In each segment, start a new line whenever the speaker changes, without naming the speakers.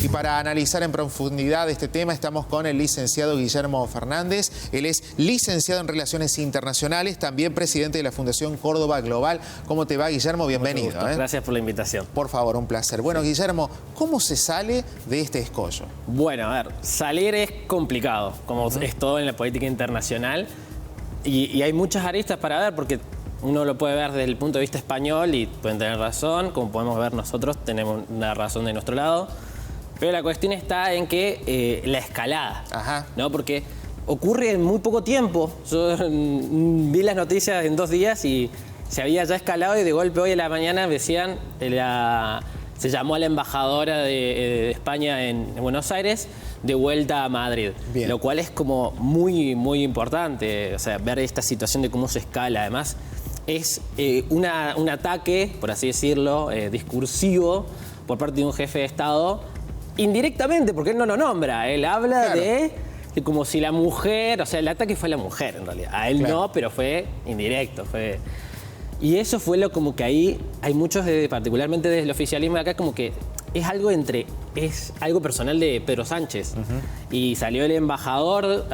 Y para analizar en profundidad este tema estamos con el licenciado Guillermo Fernández. Él es licenciado en Relaciones Internacionales, también presidente de la Fundación Córdoba Global. ¿Cómo te va, Guillermo? Bienvenido.
Gracias por la invitación.
Por favor, un placer. Bueno, sí. Guillermo, ¿cómo se sale de este escollo?
Bueno, a ver, salir es complicado, como es todo en la política internacional. Y hay muchas aristas para ver, porque uno lo puede ver desde el punto de vista español y pueden tener razón, como podemos ver nosotros, tenemos una razón de nuestro lado. Pero la cuestión está en que la escalada, ¿no? Porque ocurre en muy poco tiempo. Yo vi las noticias en 2 días y se había ya escalado y de golpe hoy a la mañana decían, se llamó a la embajadora de España en Buenos Aires de vuelta a Madrid. Bien. Lo cual es como muy importante, o sea, ver esta situación de cómo se escala. Además, es un ataque, por así decirlo, discursivo por parte de un jefe de Estado, indirectamente, porque él no lo nombra. Él habla de como si la mujer, o sea, el ataque fue a la mujer en realidad. A él no, pero fue indirecto. Y eso fue lo como que ahí hay muchos, particularmente desde el oficialismo de acá, como que es algo personal de Pedro Sánchez. Y salió el embajador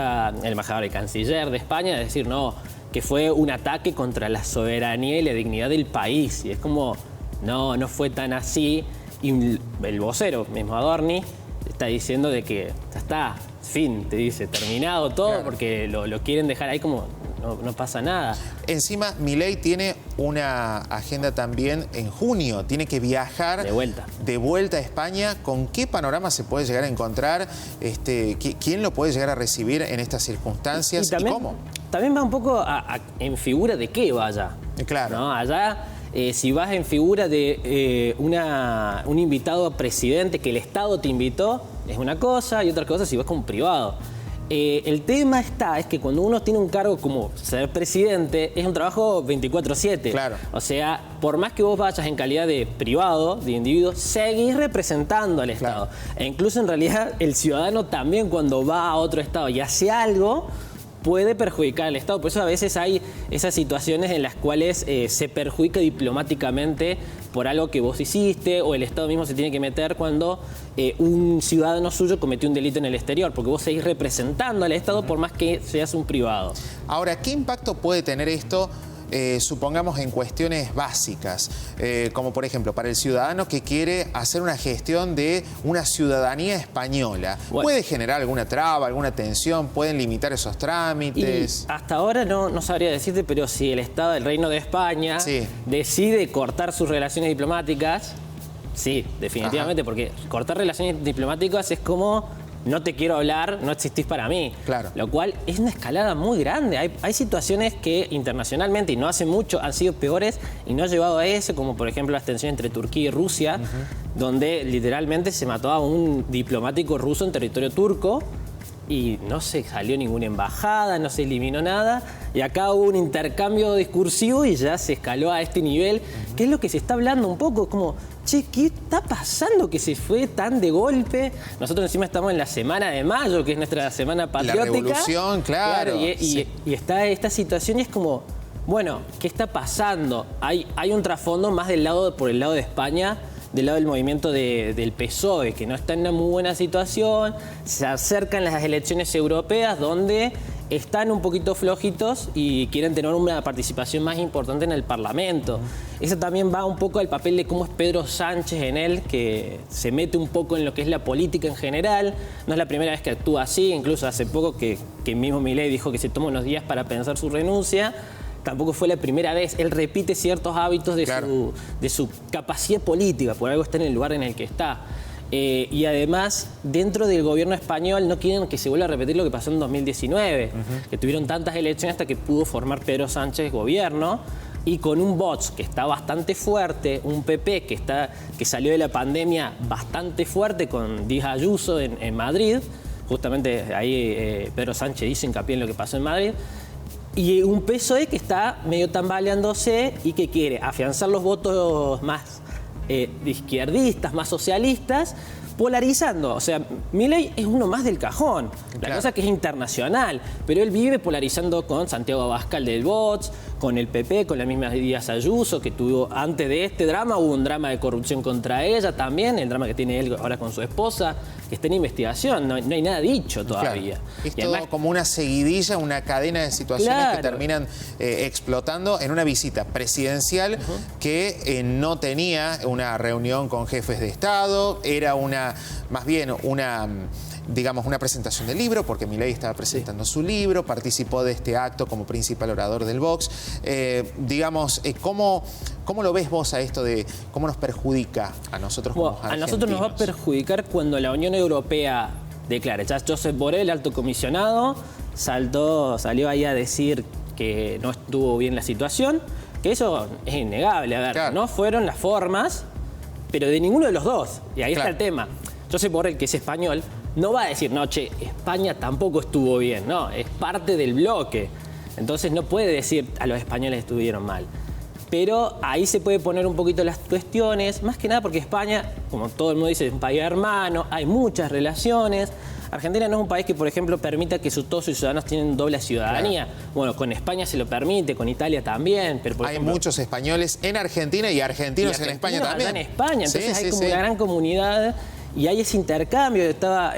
y canciller de España a decir, no, que fue un ataque contra la soberanía y la dignidad del país. Y es como, no fue tan así. Y el vocero, mismo Adorni, está diciendo de que ya está, fin, te dice, terminado todo, porque lo quieren dejar ahí como no pasa nada.
Encima, Milei tiene una agenda también en junio, tiene que viajar de vuelta a España. ¿Con qué panorama se puede llegar a encontrar? ¿Quién lo puede llegar a recibir en estas circunstancias y
también,
cómo?
También va un poco en figura de qué vaya.
Claro.
¿No? Allá, si vas en figura de un invitado a presidente que el Estado te invitó, es una cosa, y otra cosa si vas como privado. El tema es que cuando uno tiene un cargo como ser presidente, es un trabajo 24/7.
Claro.
O sea, por más que vos vayas en calidad de privado, de individuo, seguís representando al Estado. E incluso en realidad el ciudadano también, cuando va a otro Estado y hace algo, puede perjudicar al Estado. Por eso a veces hay esas situaciones en las cuales se perjudica diplomáticamente por algo que vos hiciste, o el Estado mismo se tiene que meter cuando un ciudadano suyo cometió un delito en el exterior, porque vos seguís representando al Estado por más que seas un privado.
Ahora, ¿qué impacto puede tener esto? Supongamos en cuestiones básicas, como por ejemplo para el ciudadano que quiere hacer una gestión de una ciudadanía española. Bueno, ¿puede generar alguna traba, alguna tensión? ¿Pueden limitar esos trámites?
Y hasta ahora no sabría decirte, pero si el Estado del Reino de España decide cortar sus relaciones diplomáticas, sí, definitivamente, porque cortar relaciones diplomáticas es como: no te quiero hablar, no existís para mí.
Claro.
Lo cual es una escalada muy grande. Hay situaciones que internacionalmente, y no hace mucho, han sido peores y no ha llevado a eso, como por ejemplo las tensiones entre Turquía y Rusia, donde literalmente se mató a un diplomático ruso en territorio turco y no se salió ninguna embajada, no se eliminó nada. Y acá hubo un intercambio discursivo y ya se escaló a este nivel, que es lo que se está hablando un poco, como: che, ¿qué está pasando que se fue tan de golpe? Nosotros encima estamos en la semana de mayo, que es nuestra semana patriótica.
La revolución, claro.
Y está esta situación y es como, bueno, ¿qué está pasando? Hay un trasfondo más por el lado de España, del lado del movimiento del PSOE, que no está en una muy buena situación. Se acercan las elecciones europeas, donde están un poquito flojitos y quieren tener una participación más importante en el Parlamento. Eso también va un poco al papel de cómo es Pedro Sánchez en él, que se mete un poco en lo que es la política en general. No es la primera vez que actúa así, incluso hace poco que mismo Milei dijo que se toma unos días para pensar su renuncia. Tampoco fue la primera vez. Él repite ciertos hábitos de su capacidad política, por algo está en el lugar en el que está. Y además, dentro del gobierno español no quieren que se vuelva a repetir lo que pasó en 2019, que tuvieron tantas elecciones hasta que pudo formar Pedro Sánchez gobierno, y con un Vox que está bastante fuerte, un PP que salió de la pandemia bastante fuerte con Díaz Ayuso en Madrid. Justamente ahí Pedro Sánchez hizo hincapié en lo que pasó en Madrid. Y un PSOE que está medio tambaleándose y que quiere afianzar los votos más de izquierdistas, más socialistas, polarizando. O sea, Milei es uno más del cajón. La cosa que es internacional, pero él vive polarizando con Santiago Abascal del Vox, con el PP, con la misma Díaz Ayuso, que tuvo antes de este drama, hubo un drama de corrupción contra ella también, el drama que tiene él ahora con su esposa, que está en investigación, no hay nada dicho todavía.
Es todo además, como una seguidilla, una cadena de situaciones que terminan explotando en una visita presidencial que no tenía una reunión con jefes de Estado, era más bien una presentación del libro, porque Milei estaba presentando su libro, participó de este acto como principal orador del Vox. ¿Cómo lo ves vos a esto de cómo nos perjudica a nosotros como argentinos?
A nosotros nos va a perjudicar cuando la Unión Europea declare. Ya Josep Borrell, alto comisionado, salió ahí a decir que no estuvo bien la situación, que eso es innegable. A ver, no fueron las formas, pero de ninguno de los dos. Y ahí está el tema. Josep Borrell, que es español, no va a decir, no, che, España tampoco estuvo bien. No, es parte del bloque. Entonces no puede decir a los españoles estuvieron mal. Pero ahí se puede poner un poquito las cuestiones, más que nada porque España, como todo el mundo dice, es un país hermano, hay muchas relaciones. Argentina no es un país que, por ejemplo, permita que todos sus ciudadanos tienen doble ciudadanía. Bueno, con España se lo permite, con Italia también. Pero
hay muchos españoles en Argentina y argentinos en España también.
En España, entonces hay como una gran comunidad. Y hay ese intercambio, está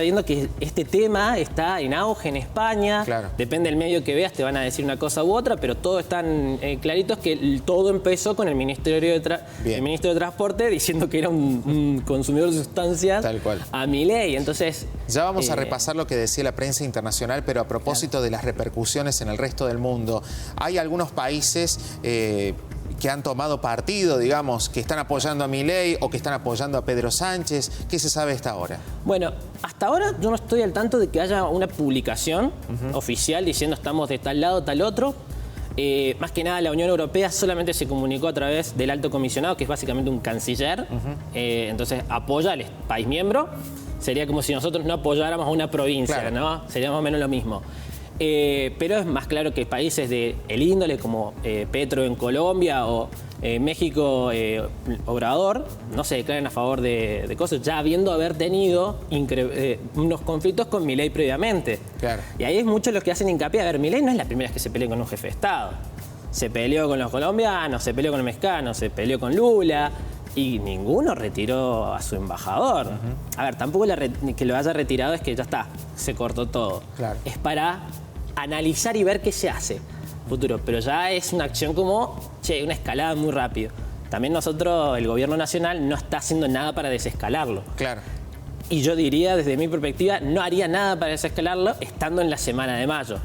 viendo que este tema está en auge en España. Depende del medio que veas, te van a decir una cosa u otra, pero todos están claritos que todo empezó con el ministro de Transporte diciendo que era un consumidor de sustancias a Milei. Entonces,
ya vamos a repasar lo que decía la prensa internacional, pero a propósito de las repercusiones en el resto del mundo, hay algunos países que han tomado partido, digamos, que están apoyando a Milei o que están apoyando a Pedro Sánchez. ¿Qué se sabe hasta ahora?
Bueno, hasta ahora yo no estoy al tanto de que haya una publicación oficial diciendo estamos de tal lado, tal otro. Más que nada la Unión Europea solamente se comunicó a través del alto comisionado, que es básicamente un canciller. Entonces apoya al país miembro. Sería como si nosotros no apoyáramos a una provincia, ¿no? Sería más o menos lo mismo. Pero es más claro que países de el índole como Petro en Colombia o México, Obrador, no se declaran a favor de cosas, ya habiendo haber tenido unos conflictos con Milei previamente. Y ahí es mucho los que hacen hincapié. A ver, Milei no es la primera vez que se pelea con un jefe de Estado. Se peleó con los colombianos, se peleó con los mexicanos, se peleó con Lula. Y ninguno retiró a su embajador. A ver, tampoco que lo haya retirado es que ya está, se cortó todo. Es para analizar y ver qué se hace futuro. Pero ya es una acción como, una escalada muy rápido. También nosotros, el gobierno nacional, no está haciendo nada para desescalarlo. Y yo diría, desde mi perspectiva, no haría nada para desescalarlo estando en la semana de mayo.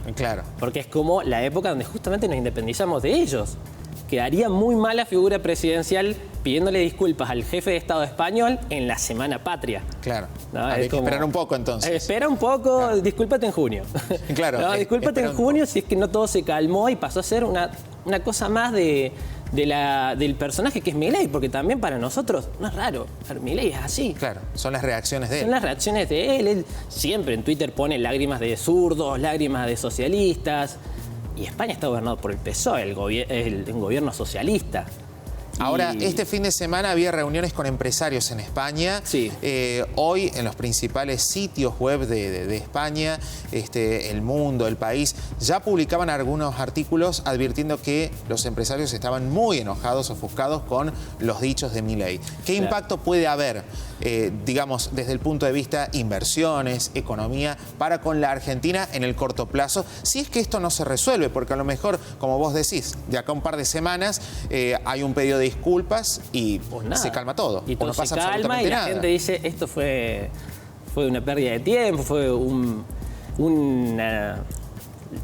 Porque es como la época donde justamente nos independizamos de ellos. Quedaría muy mala figura presidencial pidiéndole disculpas al jefe de Estado español en la Semana Patria.
¿No? Hay que esperar un poco entonces.
Espera un poco, discúlpate en junio. No, discúlpate en junio si es que no todo se calmó y pasó a ser una cosa más del personaje que es Milei, porque también para nosotros no es raro. Milei es así.
Son las reacciones de él.
Son las reacciones de él. Él siempre en Twitter pone lágrimas de zurdos, lágrimas de socialistas. Y España está gobernado por el PSOE, el gobierno socialista.
Ahora, este fin de semana había reuniones con empresarios en España. Hoy, en los principales sitios web de España, El Mundo, El País, ya publicaban algunos artículos advirtiendo que los empresarios estaban muy enojados, ofuscados con los dichos de Milei. ¿Qué impacto puede haber, digamos, desde el punto de vista inversiones, economía, para con la Argentina en el corto plazo, si es que esto no se resuelve? Porque a lo mejor, como vos decís, de acá a un par de semanas hay un pedido de disculpas y se calma todo.
Y todo
no pasa
se calma y la gente dice, esto fue una pérdida de tiempo, fue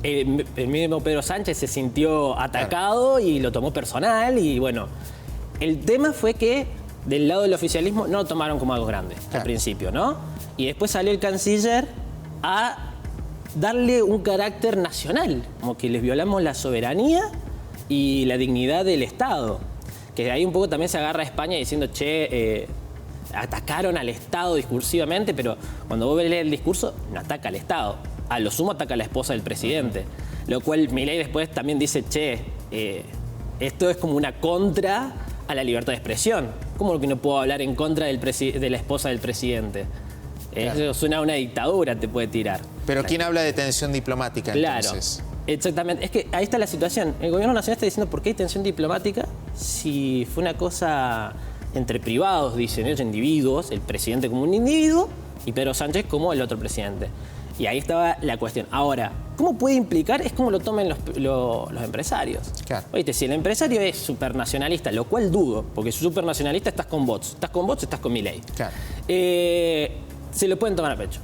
el mismo Pedro Sánchez se sintió atacado y lo tomó personal. Y bueno, el tema fue que del lado del oficialismo no lo tomaron como algo grande al principio, ¿no? Y después salió el canciller a darle un carácter nacional, como que les violamos la soberanía y la dignidad del Estado. Que de ahí un poco también se agarra a España diciendo, atacaron al Estado discursivamente, pero cuando vos lees el discurso, no ataca al Estado. A lo sumo ataca a la esposa del presidente. Lo cual Milei después también dice, esto es como una contra a la libertad de expresión. ¿Cómo que no puedo hablar en contra de la esposa del presidente?
Claro.
Eso suena a una dictadura, te puede tirar.
Pero ¿quién habla de tensión diplomática entonces?
Claro, exactamente. Es que ahí está la situación. El gobierno nacional está diciendo por qué hay tensión diplomática si fue una cosa entre privados, dicen ellos, individuos, el presidente como un individuo y Pedro Sánchez como el otro presidente. Y ahí estaba la cuestión. Ahora, ¿cómo puede implicar? Es como lo tomen los empresarios.
Claro.
Oíste, si el empresario es supernacionalista, lo cual dudo, porque si supernacionalista estás con bots. Estás con bots, estás con Milei.
Claro.
Se lo pueden tomar a pecho.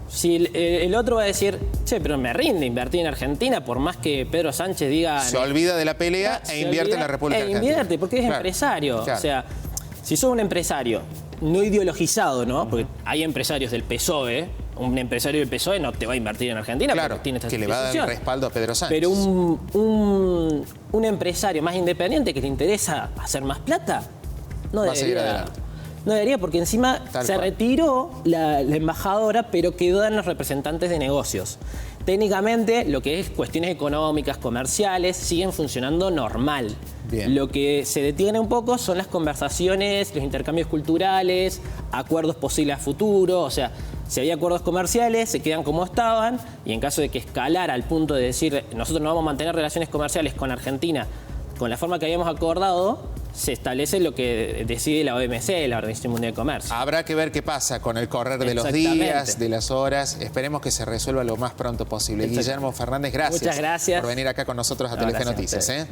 Si el otro va a decir, che, pero me rinde invertir en Argentina, por más que Pedro Sánchez diga...
Se olvida de la pelea e invierte en la República Argentina.
Invierte, porque es
Claro,
empresario.
claro.
O sea, si sos un empresario no ideologizado, ¿no? Porque hay empresarios del PSOE, un empresario del PSOE no te va a invertir en Argentina
Claro,
porque tiene esta
que le va a dar el respaldo a Pedro Sánchez.
Pero un empresario más independiente que le interesa hacer más plata, no
Va a seguir
debería...
adelante.
No debería, porque encima
Tal
se
cual.
retiró la embajadora, pero quedó en los representantes de negocios. Técnicamente, lo que es cuestiones económicas, comerciales, siguen funcionando normal.
Bien.
Lo que se detiene un poco son las conversaciones, los intercambios culturales, acuerdos posibles a futuro. O sea, si había acuerdos comerciales, se quedan como estaban, y en caso de que escalara al punto de decir, nosotros no vamos a mantener relaciones comerciales con Argentina con la forma que habíamos acordado, se establece lo que decide la OMC, la Organización Mundial de Comercio.
Habrá que ver qué pasa con el correr de los
Exactamente.
días, de las horas. Esperemos que se resuelva lo más pronto posible.
Exacto.
Guillermo Fernández, gracias.
Muchas gracias.
Por venir acá con nosotros a
No,
Telefe
gracias a
Noticias.
ustedes.